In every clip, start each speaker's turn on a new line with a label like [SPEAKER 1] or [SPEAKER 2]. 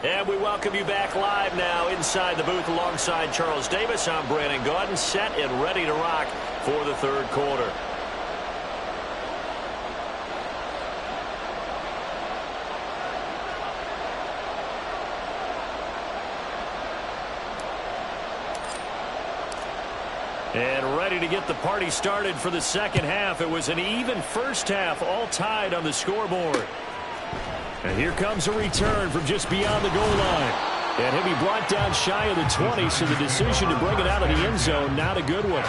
[SPEAKER 1] And we welcome you back live now inside the booth alongside Charles Davis. I'm Brandon Gaudin, set and ready to rock for the third quarter. And ready to get the party started for the second half. It was an even first half, all tied on the scoreboard. And here comes a return from just beyond the goal line. And he'll be brought down shy of the 20, so the decision to bring it out of the end zone, not a good one.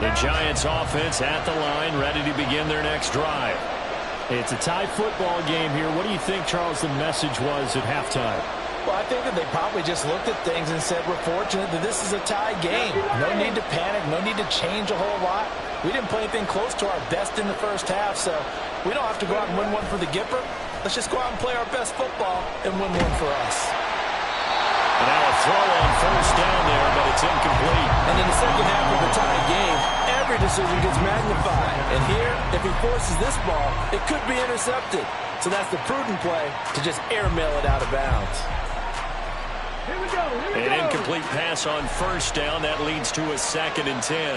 [SPEAKER 1] The Giants offense at the line, ready to begin their next drive. It's a tie football game here. What do you think, Charles, the message was at halftime?
[SPEAKER 2] Well, I think that they probably just looked at things and said, we're fortunate that this is a tie game. No need to panic, no need to change a whole lot. We didn't play anything close to our best in the first half, so we don't have to go out and win one for the Gipper. Let's just go out and play our best football and win one for us.
[SPEAKER 1] And now a throw on first down there, but it's incomplete.
[SPEAKER 2] And in the second half of the tie game, every decision gets magnified. And here, if he forces this ball, it could be intercepted. So that's the prudent play to just airmail it out of bounds.
[SPEAKER 1] An incomplete pass on first down. That leads to a 2nd and 10.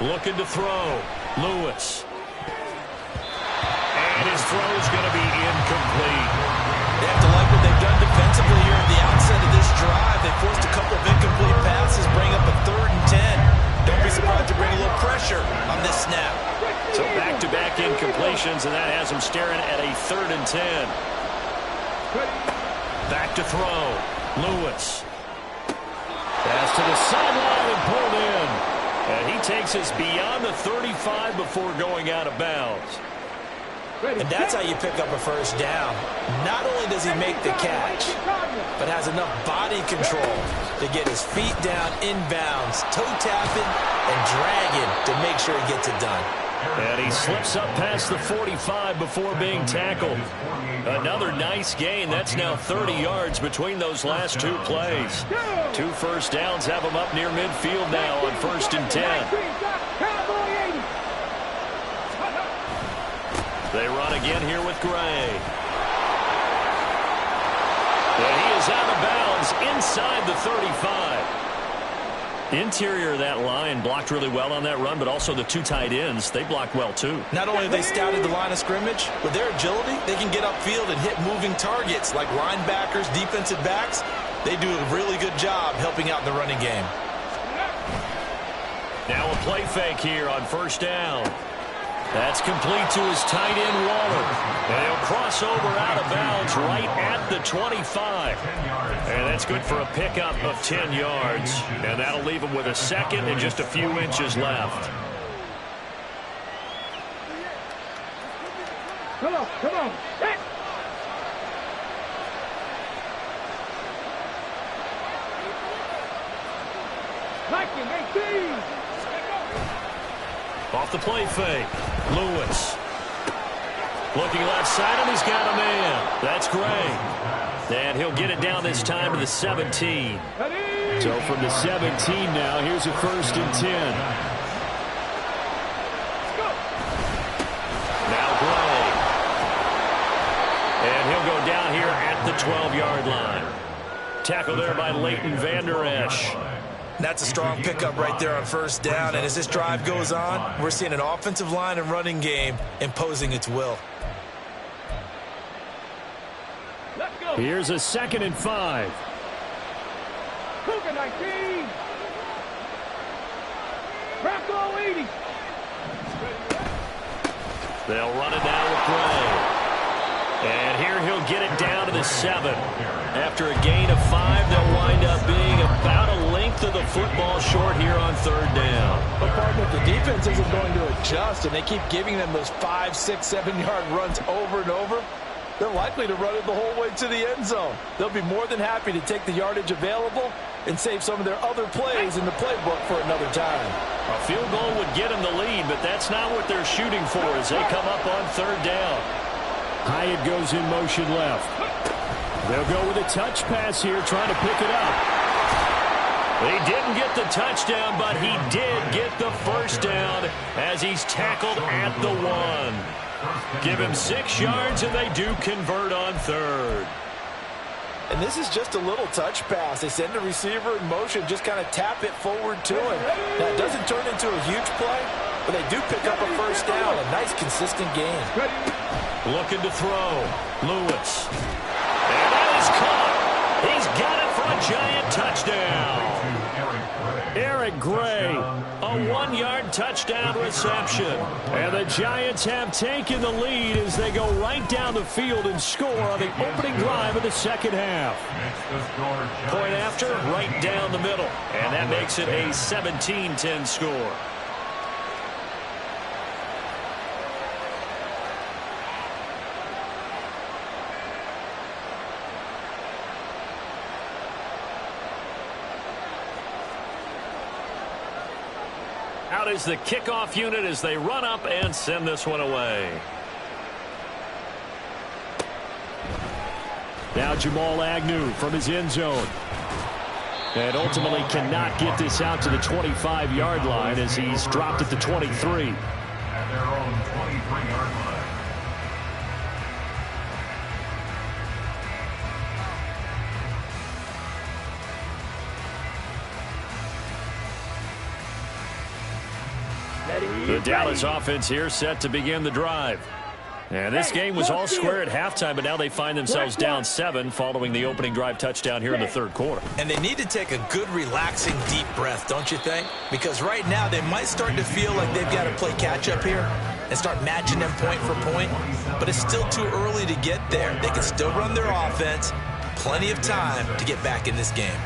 [SPEAKER 1] Looking to throw. Lewis. And his throw is going to be incomplete.
[SPEAKER 2] They have to like what they've done defensively here at the outset of this drive. They forced a couple of incomplete passes, bring up a 3rd and 10. Don't be surprised to bring a little pressure on this snap.
[SPEAKER 1] So back-to-back incompletions, and that has them staring at a 3rd and 10. Back to throw. Lewis. Pass to the sideline and pulled in. And he takes us beyond the 35 before going out of bounds.
[SPEAKER 2] And that's how you pick up a first down. Not only does he make the catch, but has enough body control to get his feet down inbounds, toe tapping and dragging to make sure he gets it done.
[SPEAKER 1] And he slips up past the 45 before being tackled. Another nice gain. That's now 30 yards between those last two plays. 2 first downs have him up near midfield now on 1st and 10. They run again here with Gray. And he is out of bounds inside the 35. Interior of that line blocked really well on that run, but also the 2 tight ends, they blocked well too.
[SPEAKER 2] Not only have they scouted the line of scrimmage, with their agility, they can get upfield and hit moving targets like linebackers, defensive backs. They do a really good job helping out in the running game.
[SPEAKER 1] Now a play fake here on first down. That's complete to his tight end, Waller. And he'll cross over out of bounds right at the 25. And that's good for a pickup of 10 yards. And that'll leave him with a 2nd and just a few inches left.
[SPEAKER 3] Come on, come on. Hey. Viking 18.
[SPEAKER 1] Off the play fake. Lewis. Looking left side, and he's got a man. That's Gray. And he'll get it down this time to the 17. So from the 17 now, here's a 1st and 10. Now Gray. And he'll go down here at the 12-yard line. Tackle there by Leighton Vander Esch.
[SPEAKER 2] That's a strong pickup right there on first down. And as this drive goes on, we're seeing an offensive line and running game imposing its will.
[SPEAKER 1] Here's a 2nd and 5.
[SPEAKER 3] Cougar 19. Bronco 80.
[SPEAKER 1] They'll run it now with Gray. And here he'll get it down to the 7. After a gain of 5, they'll wind up being about a length of the football short here on 3rd down.
[SPEAKER 2] But partner, if the defense isn't going to adjust and they keep giving them those 5, 6, 7-yard runs over and over, they're likely to run it the whole way to the end zone. They'll be more than happy to take the yardage available and save some of their other plays in the playbook for another time.
[SPEAKER 1] A field goal would get them the lead, but that's not what they're shooting for as they come up on 3rd down.
[SPEAKER 3] Hyatt goes in motion left. They'll go with a touch pass here, trying to pick it up.
[SPEAKER 1] He didn't get the touchdown, but he did get the first down as he's tackled at the 1. Give him 6 yards, and they do convert on third.
[SPEAKER 2] And this is just a little touch pass. They send the receiver in motion, just kind of tap it forward to him. Now, it doesn't turn into a huge play, but they do pick up a first down. A nice, consistent game.
[SPEAKER 1] Looking to throw. Lewis. And that is caught. He's got it for a giant touchdown. Eric Gray, a 1-yard touchdown reception. And the Giants have taken the lead as they go right down the field and score on the opening drive of the second half. Point after, right down the middle. And that makes it a 17-10 score. Out is the kickoff unit as they run up and send this one away.
[SPEAKER 3] Now Jamal Agnew from his end zone. And ultimately cannot get this out to the 25-yard line as he's dropped at the 23.
[SPEAKER 4] At their own 23-yard line.
[SPEAKER 1] The Dallas offense here set to begin the drive. And this game was all square at halftime, but now they find themselves down 7 following the opening drive touchdown here in the third quarter.
[SPEAKER 2] And they need to take a good, relaxing, deep breath, don't you think? Because right now they might start to feel like they've got to play catch-up here and start matching them point for point. But it's still too early to get there. They can still run their offense. Plenty of time to get back in this game.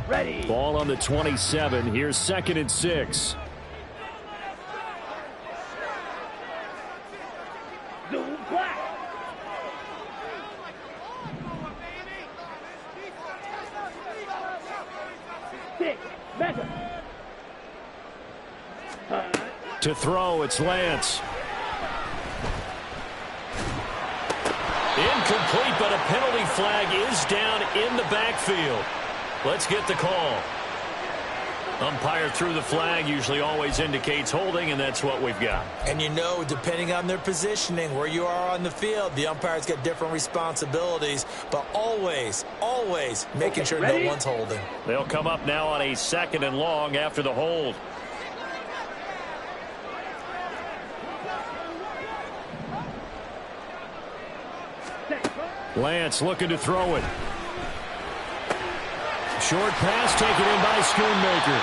[SPEAKER 3] Ready. Ball on the 27. Here's 2nd and 6.
[SPEAKER 5] Zoom black. Six. Better.
[SPEAKER 3] To throw, it's Lance.
[SPEAKER 1] Incomplete, but a penalty flag is down in the backfield. Let's get the call. Umpire threw the flag, usually always indicates holding, and that's what we've got.
[SPEAKER 2] And you know, depending on their positioning, where you are on the field, the umpire's got different responsibilities, but always, always making sure no one's holding.
[SPEAKER 1] They'll come up now on a 2nd and long after the hold.
[SPEAKER 3] Lance looking to throw it. Short pass taken in by Schoonmaker.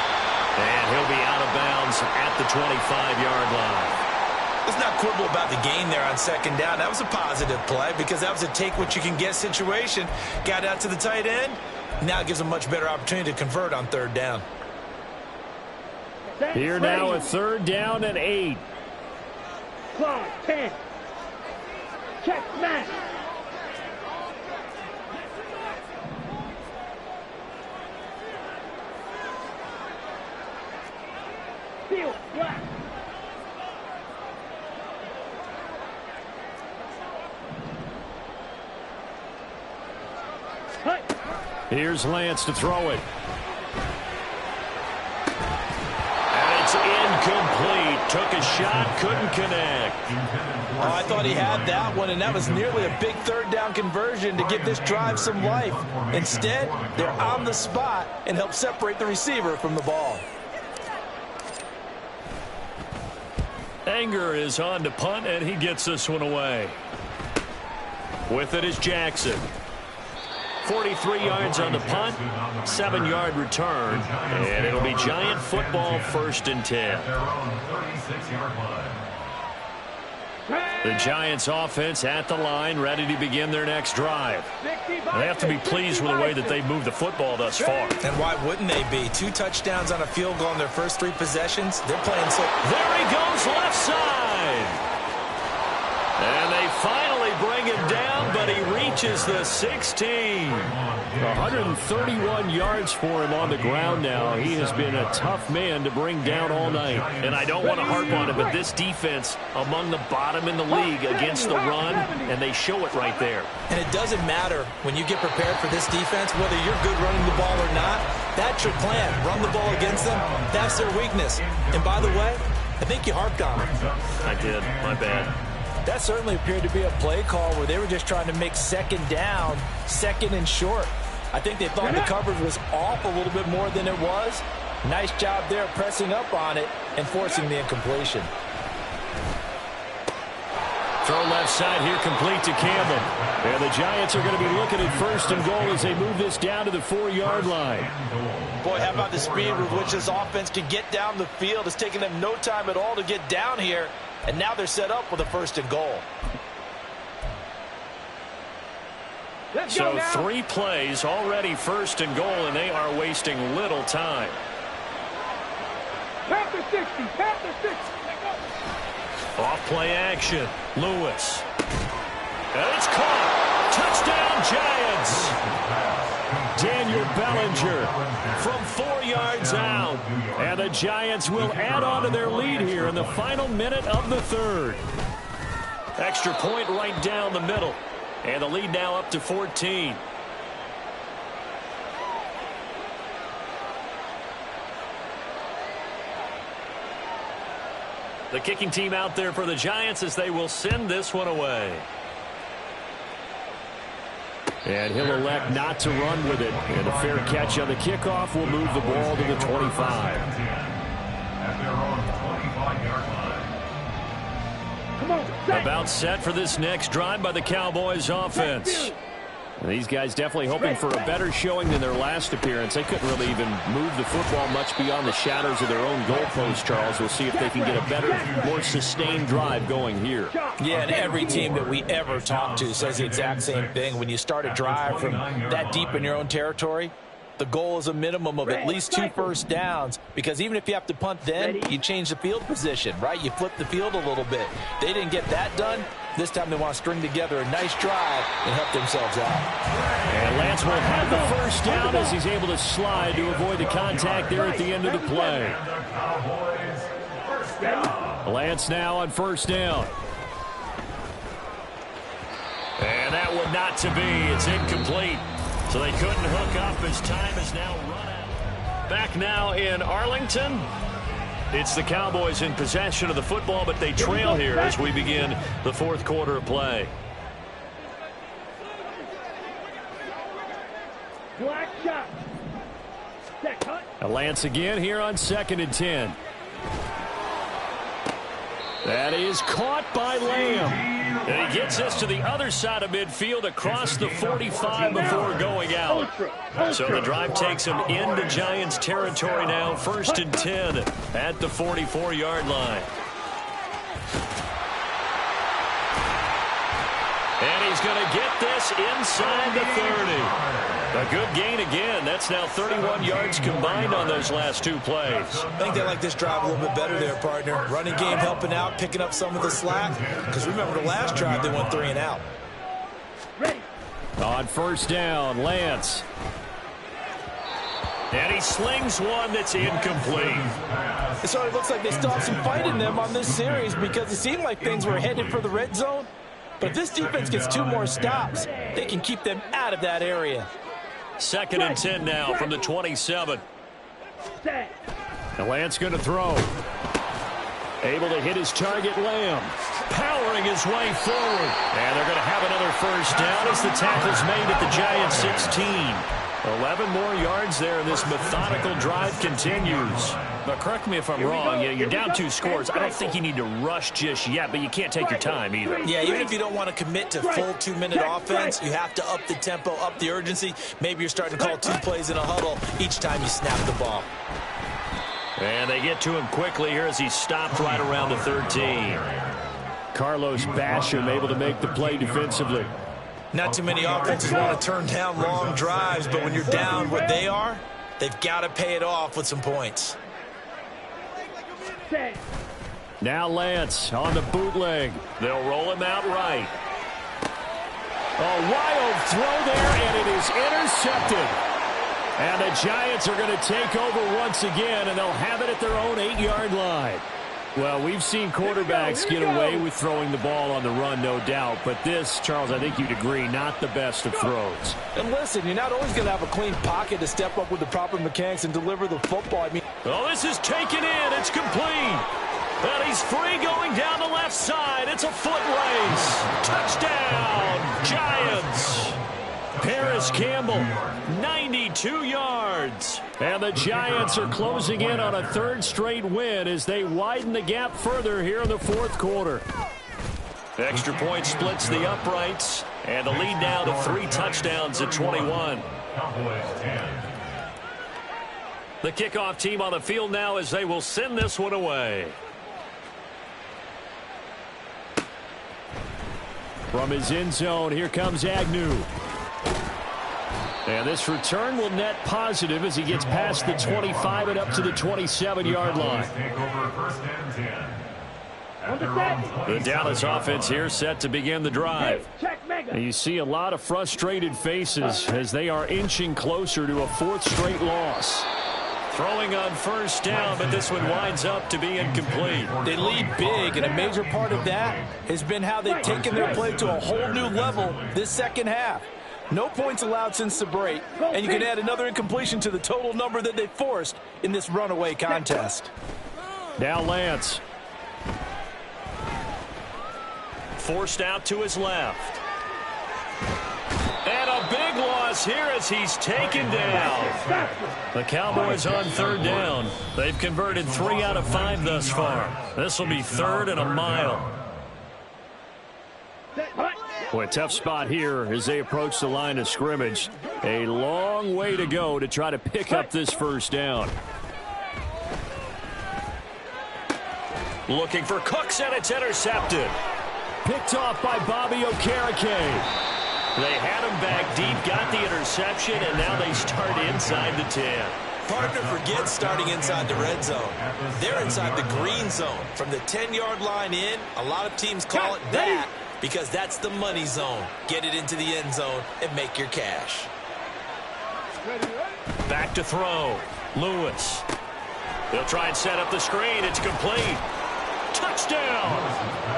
[SPEAKER 1] And he'll be out of bounds at the 25-yard line.
[SPEAKER 2] Let's not quibble about the gain there on 2nd down. That was a positive play because that was a take-what-you-can-get situation. Got out to the tight end. Now it gives a much better opportunity to convert on 3rd down.
[SPEAKER 3] Here now a 3rd down and 8.
[SPEAKER 5] Clock 10. Check match. Field black.
[SPEAKER 3] Here's Lance to throw it.
[SPEAKER 1] And it's incomplete. Took a shot, couldn't connect.
[SPEAKER 2] Oh, I thought he had that one, and that was nearly a big 3rd down conversion to give this drive some life. Instead, they're on the spot and help separate the receiver from the ball.
[SPEAKER 1] Anger is on to punt, and he gets this one away. With it is Jackson. 43 yards on the punt, 7-yard return, and it'll be Giant football 1st and 10. The Giants offense at the line, ready to begin their next drive. They have to be pleased with the way that they've moved the football thus far.
[SPEAKER 2] And why wouldn't they be? 2 touchdowns on a field goal in their first 3 possessions. They're playing so...
[SPEAKER 1] There he goes, left side. And they finally They bring him down, but he reaches the 16.
[SPEAKER 3] 131 yards for him on the ground now. He has been a tough man to bring down all night.
[SPEAKER 1] And I don't want to harp on it, but this defense among the bottom in the league against the run, and they show it right there.
[SPEAKER 2] And it doesn't matter when you get prepared for this defense, whether you're good running the ball or not. That's your plan. Run the ball against them. That's their weakness. And by the way, I think you harped on it.
[SPEAKER 1] I did. My bad.
[SPEAKER 2] That certainly appeared to be a play call where they were just trying to make second down, second and short. I think they thought the coverage was off a little bit more than it was. Nice job there pressing up on it and forcing the incompletion.
[SPEAKER 1] Throw left side here, complete to Campbell.
[SPEAKER 3] And the Giants are going to be looking at first and goal as they move this down to the 4-yard line.
[SPEAKER 2] Boy, how about the speed with which this offense can get down the field? It's taking them no time at all to get down here. And now they're set up with a first and goal.
[SPEAKER 1] So 3 plays, already first and goal, and they are wasting little time.
[SPEAKER 5] Panther 60, Panther 60.
[SPEAKER 1] Off play action. Lewis. And it's caught. Touchdown, Giants.
[SPEAKER 3] Daniel Bellinger
[SPEAKER 1] From 4 yards out.
[SPEAKER 3] And the Giants will add on to their lead here in the final minute of the third.
[SPEAKER 1] Extra point right down the middle. And the lead now up to 14. The kicking team out there for the Giants as they will send this one away.
[SPEAKER 3] And he'll elect not to run with it. And a fair catch on the kickoff will move the ball to the 25.
[SPEAKER 4] At their own 25-yard line.
[SPEAKER 5] Come on, set.
[SPEAKER 1] About set for this next drive by the Cowboys offense.
[SPEAKER 3] And these guys definitely hoping for a better showing than their last appearance. They couldn't really even move the football much beyond the shadows of their own goalpost, Charles. We'll see if they can get a better, more sustained drive going here.
[SPEAKER 2] Yeah, and every team that we ever talk to says the exact same thing. When you start a drive from that deep in your own territory, the goal is a minimum of at least 2 first downs, because even if you have to punt then, you change the field position, right? You flip the field a little bit. They didn't get that done. This time they want to string together a nice drive and help themselves out.
[SPEAKER 3] And Lance will have the first down as he's able to slide to avoid the contact there at the end of the play. Lance now on first down.
[SPEAKER 1] And that one not to be. It's incomplete. So they couldn't hook up as time is now run out. Back now in Arlington. It's the Cowboys in possession of the football, but they trail here as we begin the fourth quarter of play.
[SPEAKER 5] Black shot. Set cut.
[SPEAKER 3] Lance again here on 2nd and 10. That is caught by Lamb.
[SPEAKER 1] And he gets this to the other side of midfield across the 45 before going out. So the drive takes him into Giants territory now. 1st and 10 at the 44-yard line. And he's going to get this inside the 30. A good gain again. That's now 31 yards combined on those last 2 plays.
[SPEAKER 2] I think they like this drive a little bit better there, partner. Running game helping out, picking up some of the slack. Because remember the last drive, they went 3 and out.
[SPEAKER 5] Ready.
[SPEAKER 3] On first down, Lance.
[SPEAKER 1] And he slings one that's incomplete.
[SPEAKER 2] So it looks like they still have some fight in them on this series, because it seemed like things were headed for the red zone. But if this defense gets 2 more stops, they can keep them out of that area.
[SPEAKER 1] 2nd and 10 now from the 27.
[SPEAKER 5] Set.
[SPEAKER 3] And Lance going to throw. Able to hit his target, Lamb.
[SPEAKER 1] Powering his way forward. And they're going to have another first down as the tackle's made at the Giants 16. 11 more yards there, and this methodical drive continues. But correct me if I'm wrong, you're down 2 scores. I don't think you need to rush just yet, but you can't take your time either.
[SPEAKER 2] Yeah, even if you don't want to commit to full 2-minute offense, you have to up the tempo, up the urgency. Maybe you're starting to call 2 plays in a huddle each time you snap the ball.
[SPEAKER 1] And they get to him quickly here as he's stopped right around the 13.
[SPEAKER 3] Carlos Basham able to make the play defensively.
[SPEAKER 2] Not too many offenses want to turn down long drives, but when you're down what they are, they've got to pay it off with some points.
[SPEAKER 3] Now Lance on the bootleg.
[SPEAKER 1] They'll roll him out right.
[SPEAKER 3] A wild throw there, and it is intercepted. And the Giants are going to take over once again, and they'll have it at their own 8-yard line. Well, we've seen quarterbacks get away with throwing the ball on the run, no doubt. But this, Charles, I think you'd agree, not the best of throws.
[SPEAKER 2] And listen, you're not always going to have a clean pocket to step up with the proper mechanics and deliver the football. I mean,
[SPEAKER 1] oh, this is taken in. It's complete. And he's free going down the left side. It's a foot race. Touchdown, Giants. Paris Campbell, 92 yards. And the Giants are closing in on a third straight win as they widen the gap further here in the fourth quarter. Extra point splits the uprights, and the lead now to 3 touchdowns at 21. The kickoff team on the field now as they will send this one away.
[SPEAKER 3] From his end zone, here comes Agnew. And this return will net positive as he gets past the 25 and up to the 27-yard line. The Dallas offense here set to begin the drive. And you see a lot of frustrated faces as they are inching closer to a 4th straight loss.
[SPEAKER 1] Throwing on first down, but this one winds up to be incomplete.
[SPEAKER 2] They lead big, and a major part of that has been how they've taken their play to a whole new level this second half. No points allowed since the break, and you can add another incompletion to the total number that they forced in this runaway contest.
[SPEAKER 3] Now Lance.
[SPEAKER 1] Forced out to his left. And a big loss here as he's taken down. The Cowboys on third down. They've converted 3 out of 5 thus far. This will be 3rd and a mile.
[SPEAKER 3] Boy, tough spot here as they approach the line of scrimmage. A long way to go to try to pick up this first down.
[SPEAKER 1] Looking for Cooks, and it's intercepted.
[SPEAKER 3] Picked off by Bobby Okereke.
[SPEAKER 1] They had him back deep, got the interception, and now they start inside the 10.
[SPEAKER 6] Partner forgets starting inside the red zone. They're inside the green zone. From the 10-yard line in, a lot of teams call it that because that's the money zone. Get it into the end zone and make your cash.
[SPEAKER 1] Back to throw. Lewis. They'll try and set up the screen. It's complete. Touchdown!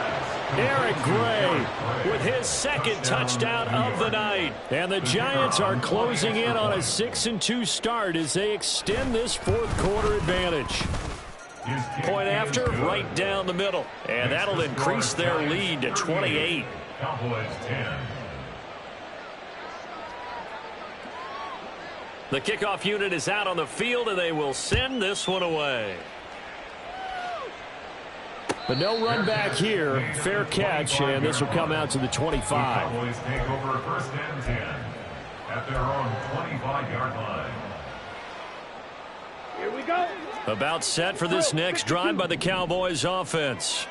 [SPEAKER 3] Eric Gray with his 2nd touchdown of the night. And the Giants are closing in on a 6-2 start as they extend this 4th quarter advantage.
[SPEAKER 1] Point after, right down the middle. And that'll increase their lead to 28.
[SPEAKER 4] Cowboys 10.
[SPEAKER 1] The kickoff unit is out on the field, and they will send this one away.
[SPEAKER 3] But no run back here. Fair catch, and this will come out to the 25.
[SPEAKER 4] Cowboys take over 1st and 10 at their own 25-yard line.
[SPEAKER 5] Here we go.
[SPEAKER 1] About set for this next drive by the Cowboys offense.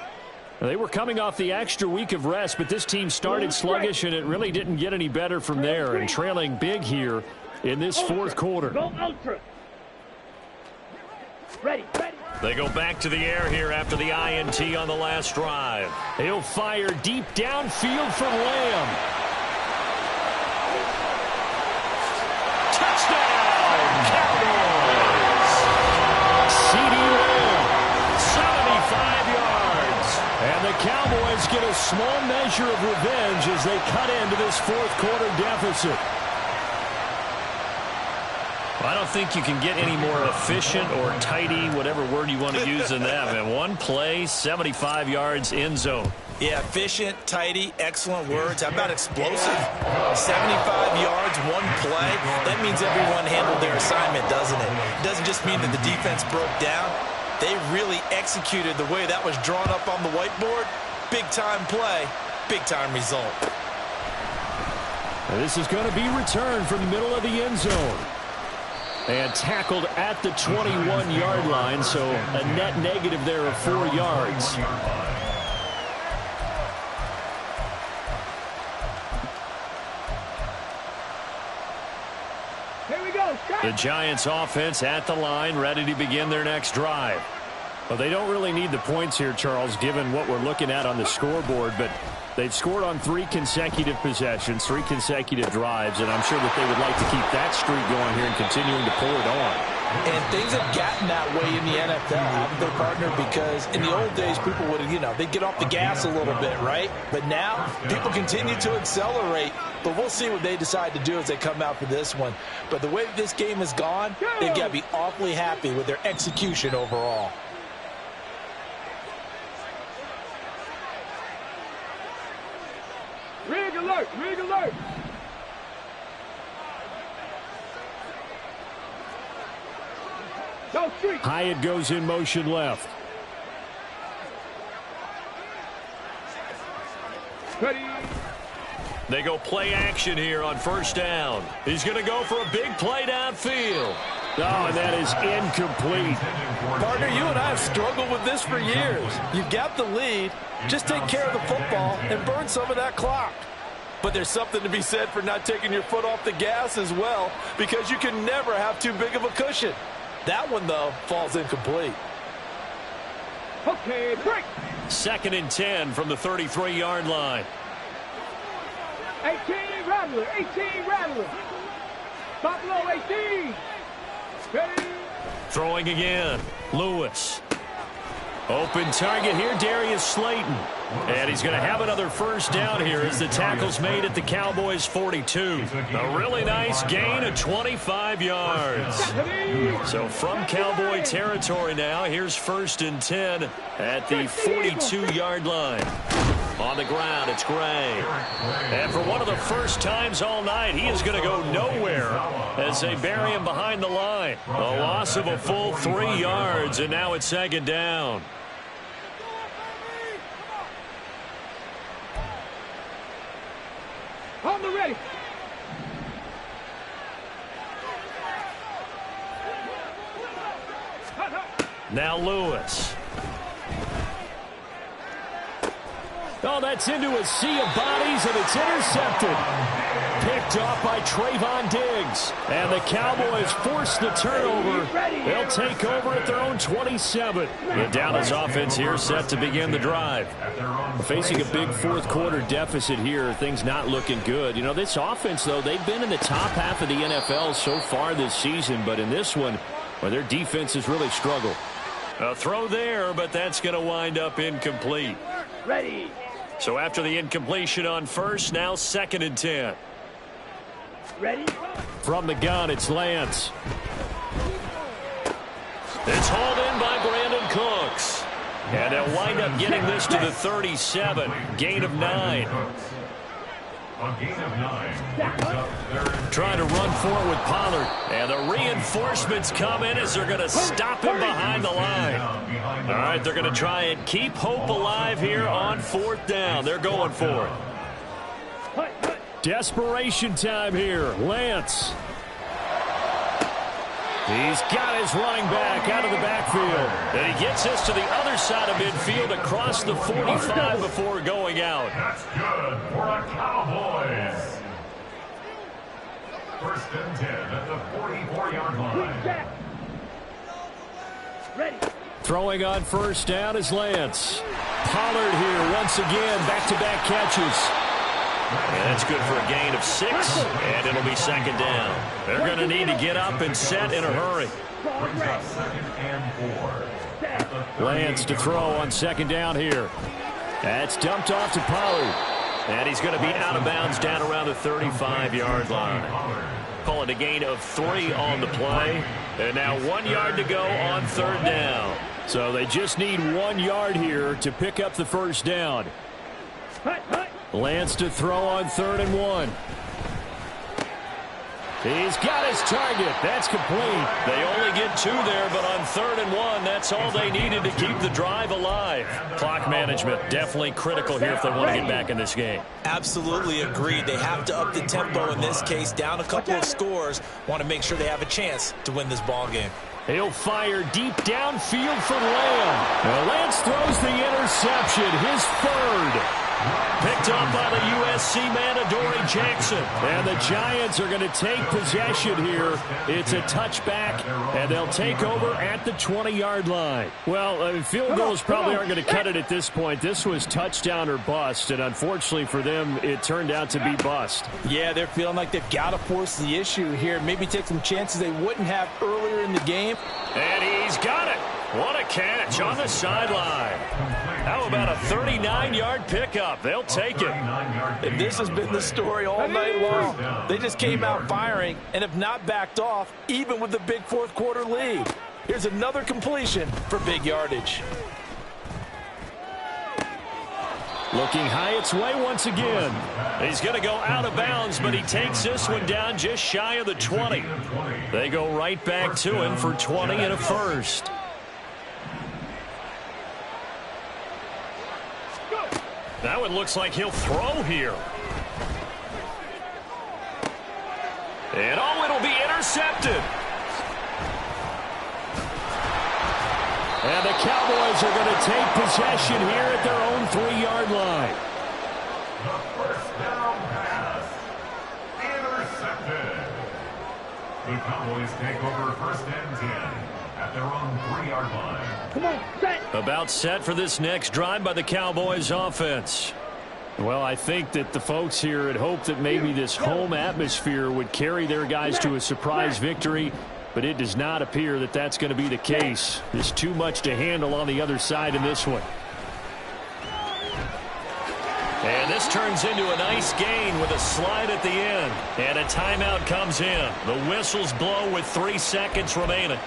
[SPEAKER 3] They were coming off the extra week of rest, but this team started sluggish, and it really didn't get any better from there, and trailing big here in this 4th quarter.
[SPEAKER 5] Go ultra. Ready.
[SPEAKER 1] They go back to the air here after the INT on the last drive.
[SPEAKER 3] He'll fire deep downfield for Lamb.
[SPEAKER 1] Touchdown, Cowboys!
[SPEAKER 3] CeeDee Lamb,
[SPEAKER 1] 75 yards.
[SPEAKER 3] And the Cowboys get a small measure of revenge as they cut into this 4th quarter deficit.
[SPEAKER 1] I don't think you can get any more efficient or tidy, whatever word you want to use in that. Man, one play, 75 yards, end zone.
[SPEAKER 6] Yeah, efficient, tidy, excellent words. How about explosive? 75 yards, one play. That means everyone handled their assignment, doesn't it? It doesn't just mean that the defense broke down. They really executed the way that was drawn up on the whiteboard. Big-time play, big-time result.
[SPEAKER 3] And this is going to be returned from the middle of the end zone. And tackled at the 21-yard line, so a net negative there of 4 yards.
[SPEAKER 5] Here we go.
[SPEAKER 1] The Giants offense at the line, ready to begin their next drive.
[SPEAKER 3] Well, they don't really need the points here, Charles, given what we're looking at on the scoreboard, but they've scored on 3 consecutive possessions, 3 consecutive drives, and I'm sure that they would like to keep that streak going here and continuing to pull it on.
[SPEAKER 2] And things have gotten that way in the NFL, haven't they, partner? Because in the old days, people would, they'd get off the gas a little bit, right? But now, people continue to accelerate. But we'll see what they decide to do as they come out for this one. But the way that this game has gone, they've got to be awfully happy with their execution overall.
[SPEAKER 5] Rig alert! Rig alert! Go street!
[SPEAKER 3] Hyatt goes in motion left.
[SPEAKER 5] Ready!
[SPEAKER 1] They go play action here on first down. He's going to go for a big play downfield.
[SPEAKER 3] Oh, and that is incomplete.
[SPEAKER 2] Partner, you and I have struggled with this for years. You've got the lead. Just take care of the football and burn some of that clock. But there's something to be said for not taking your foot off the gas as well, because you can never have too big of a cushion. That one, though, falls incomplete.
[SPEAKER 5] Okay, break!
[SPEAKER 1] 2nd and 10 from the 33-yard line.
[SPEAKER 5] 18 Rattler! 18 Rattler! Top low, 18! Ready!
[SPEAKER 1] Throwing again. Lewis. Open target here, Darius Slayton. And he's going to have another first down here as the tackle's made at the Cowboys' 42. A really nice gain of 25 yards. So from Cowboy territory now, here's 1st and 10 at the 42-yard line. On the ground, it's Gray. And for one of the first times all night, he is going to go nowhere as they bury him behind the line. A loss of a full 3 yards, and now it's 2nd down.
[SPEAKER 5] On the ready!
[SPEAKER 1] Now Lewis.
[SPEAKER 3] Oh, that's into a sea of bodies, and it's intercepted. Picked off by Trayvon Diggs. And the Cowboys force the turnover. They'll take over at their own 27.
[SPEAKER 1] The Dallas offense here set to begin the drive.
[SPEAKER 3] Facing a big fourth-quarter deficit here, things not looking good. You know, this offense, though, they've been in the top half of the NFL so far this season, but in this one, well, their defense has really struggled.
[SPEAKER 1] A throw there, but that's going to wind up incomplete.
[SPEAKER 5] Ready!
[SPEAKER 1] So after the incompletion on first, now 2nd and 10.
[SPEAKER 5] Ready?
[SPEAKER 3] From the gun, it's Lance.
[SPEAKER 1] It's hauled in by Brandon Cooks. And they'll wind up getting this to the 37. Gain of 9.
[SPEAKER 4] A gain of 9.
[SPEAKER 1] Trying to run for it with Pollard. And the reinforcements come in as they're going to stop him behind the line. All right, they're going to try and keep hope alive here on 4th down. They're going for it.
[SPEAKER 3] Desperation time here. Lance. He's got his running back out of the backfield.
[SPEAKER 1] And he gets this to the other side of midfield across the 45 before going out.
[SPEAKER 4] That's good for a Cowboys. 1st and 10 at the 44-yard line.
[SPEAKER 5] Ready!
[SPEAKER 3] Throwing on first down is Lance. Pollard here once again, back-to-back catches.
[SPEAKER 1] And that's good for a gain of 6, and it'll be 2nd down. They're going to need to get up and set in a hurry.
[SPEAKER 4] Brings up 2nd and 4.
[SPEAKER 3] Lance to throw on 2nd down here. That's dumped off to Pollard.
[SPEAKER 1] And he's going to be out of bounds down around the 35-yard line. Call it a gain of 3 on the play. And now 1 yard to go on 3rd down.
[SPEAKER 3] So they just need 1 yard here to pick up the first down. Lance to throw on 3rd and 1. He's got his target. That's complete.
[SPEAKER 1] They only get 2 there, but on 3rd and 1, that's all they needed to keep the drive alive. Clock management definitely critical here if they want to get back in this game.
[SPEAKER 6] Absolutely agreed. They have to up the tempo in this case, down a couple of scores. Want to make sure they have a chance to win this ball game.
[SPEAKER 3] He'll fire deep downfield for Lamb. Now Lance throws the interception, his 3rd.
[SPEAKER 1] Picked up by the USC man, Adoree Jackson.
[SPEAKER 3] And the Giants are going to take possession here. It's a touchback, and they'll take over at the 20-yard line. Well, field goals probably aren't going to cut it at this point. This was touchdown or bust, and unfortunately for them, it turned out to be bust.
[SPEAKER 2] Yeah, they're feeling like they've got to force the issue here. Maybe take some chances they wouldn't have earlier in the game.
[SPEAKER 1] And he's got it. What a catch on the sideline. How about a 39-yard pickup? They'll take it.
[SPEAKER 2] And this has been the story all night long. They just came out firing and have not backed off, even with the big fourth-quarter lead. Here's another completion for big yardage.
[SPEAKER 3] Looking high its way once again.
[SPEAKER 1] He's going to go out of bounds, but he takes this one down just shy of the 20. They go right back to him for 20 and a first. Now it looks like he'll throw here. And it'll be intercepted.
[SPEAKER 3] And the Cowboys are going to take possession here at their own 3-yard line.
[SPEAKER 4] The first down pass. Intercepted. The Cowboys take over first and 10 at their own 3-yard line.
[SPEAKER 5] Come on, set.
[SPEAKER 1] About set for this next drive by the Cowboys offense.
[SPEAKER 3] Well, I think that the folks here had hoped that maybe this home atmosphere would carry their guys to a surprise victory, but it does not appear that that's going to be the case. There's too much to handle on the other side in this one.
[SPEAKER 1] And this turns into a nice gain with a slide at the end. And a timeout comes in. The whistles blow with 3 seconds remaining.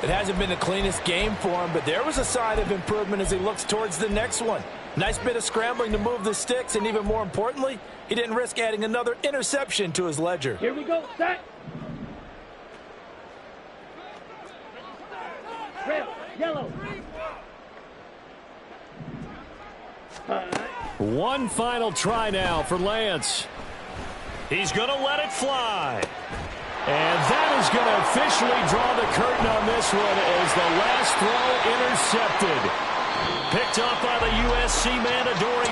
[SPEAKER 2] It hasn't been the cleanest game for him, but there was a sign of improvement as he looks towards the next one. Nice bit of scrambling to move the sticks, and even more importantly, he didn't risk adding another interception to his ledger.
[SPEAKER 5] Here we go, set. Red, yellow.
[SPEAKER 3] One final try now for Lance.
[SPEAKER 1] He's going to let it fly.
[SPEAKER 3] And that is going to officially draw the curtain on this one as the last throw intercepted.
[SPEAKER 1] Picked up by the USC man, Adoree